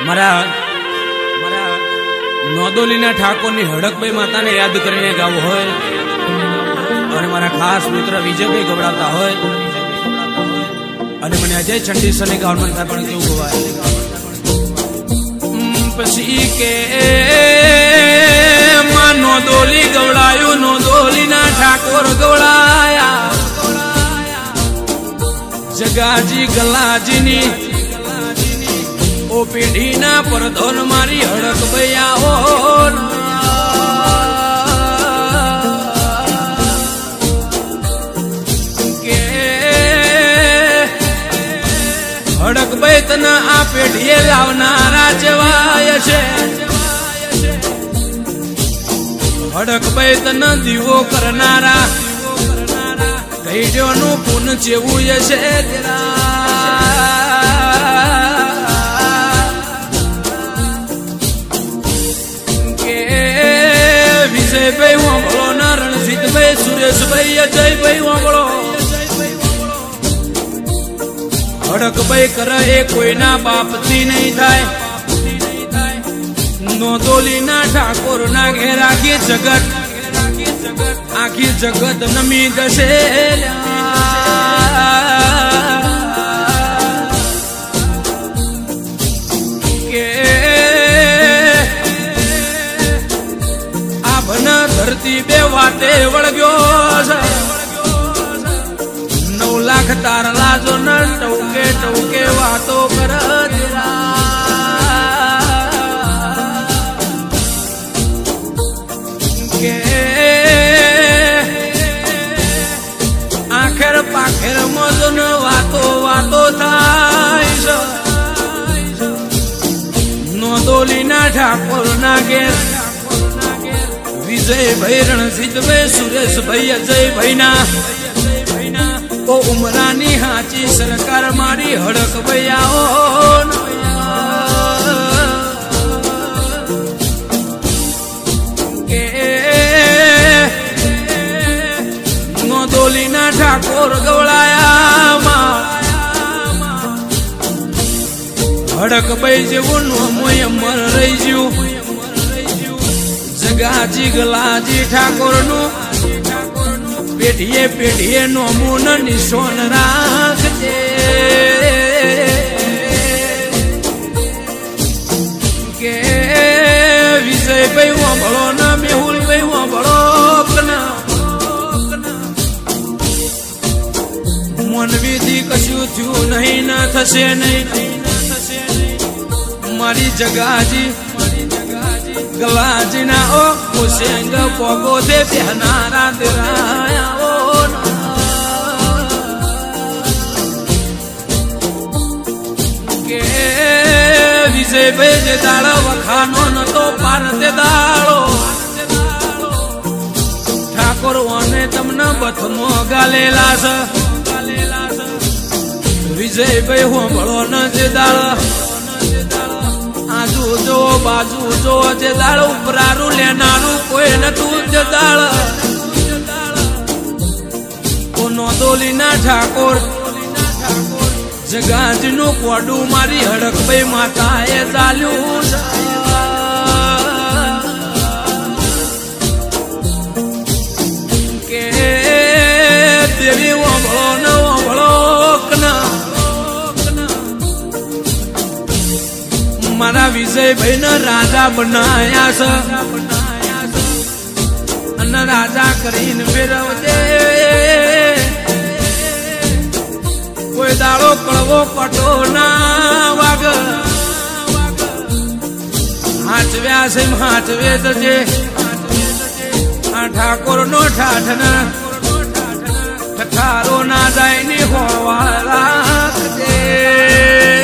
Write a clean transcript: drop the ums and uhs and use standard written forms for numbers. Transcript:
મારા નોંદોલીના ઠાકોરની હડકભાઈ માતાને યાદ કરીને ગાવું હોય અને મારા ખાસ મિત્ર વિજયભાઈ ગવડાવતા હોય અને મને અજય ચંડી સરની ગાવાનું થાય પણ કેવું ગવાય પછી કે માં નોંદોલી ગવડાયું નોંદોલીના ઠાકોર ગવડાયા જગાજી ગલાજીની ઓ પેઢીના પરધોન મારી હડક ભૈયા કે હડક ભાઈ તને આ પેઢીએ લાવનારા જવાય છે હડક ભાઈ તને દીવો કરનારા કઈડ્યોનું પૂન જેવું છે વિજયભાઈ વાંભળો ના રણજીતભાઈ સુરેશભાઈ અજયભાઈ વાંભળો હડકભાઈ કરે એ કોઈના બાપથી નહીં થાય નોંદોલીના ઠાકોર ના ઘેર આખી જગત નમી જશે ધરતી બે વાતે વળગ્યો છે 9 લાખ તારલા જો ન ટવકે ટવકે વાતો કર કે આખેર પાખેર મજન વાતો થાય છે નોંદોલીના ઠાકોર ના ઘેર વિજયભાઈ રણજીતભાઈ સુરેશભાઈ અજયભાઈ ના ઓ ઉમરાની હાચી સરકાર મારી હડક ભૈયાઓ કે નોંદોલીના ઠાકોર ગવડાયામાં હડક ભાઈ જેવું નોમોય અમર રહી ગયું જગાજી ગલાજી ઠાકોર નું પેઢીએ નોમું નિશોન રાખજે કે વિજયભાઈ વાંભળો ના મેહુલભાઈ વાંભળો મનવીથી કશું થયું નહીં ના થશે નહીં મારી જગાજી ગલાજીના ઓ કુશેંગ પોગો દે પહેનારા દેરાયા કે વિજયભાઈ જે દાડો વખાનો નતો પાર તે દાડો ઠાકોર ઓને તમને બથમો ગાલેલા છે વિજયભાઈ હોંભળો ન જે દાડો આજુ જો બાજુ જો જે દાળ ઉપરારું લેનારું કોઈ નતું જે દાળ નોંદોલીના ઠાકોર જગાજનું કોડું મારી હડકભાઈ માતાએ ચાલ્યું કે દેવી વાંભળો ન વાંભળો મારા વિજયભાઈ ને રાજા બનાયા છે અને રાજા કરીને ફેરવજે કોઈ દાડો કડવો પટો ના વાગ હાચવ્યા છે હાચવે જજે આ ઠાકોર નો ઠાઠ ના ઠઠારો ના જાય ની હોવા રાખજે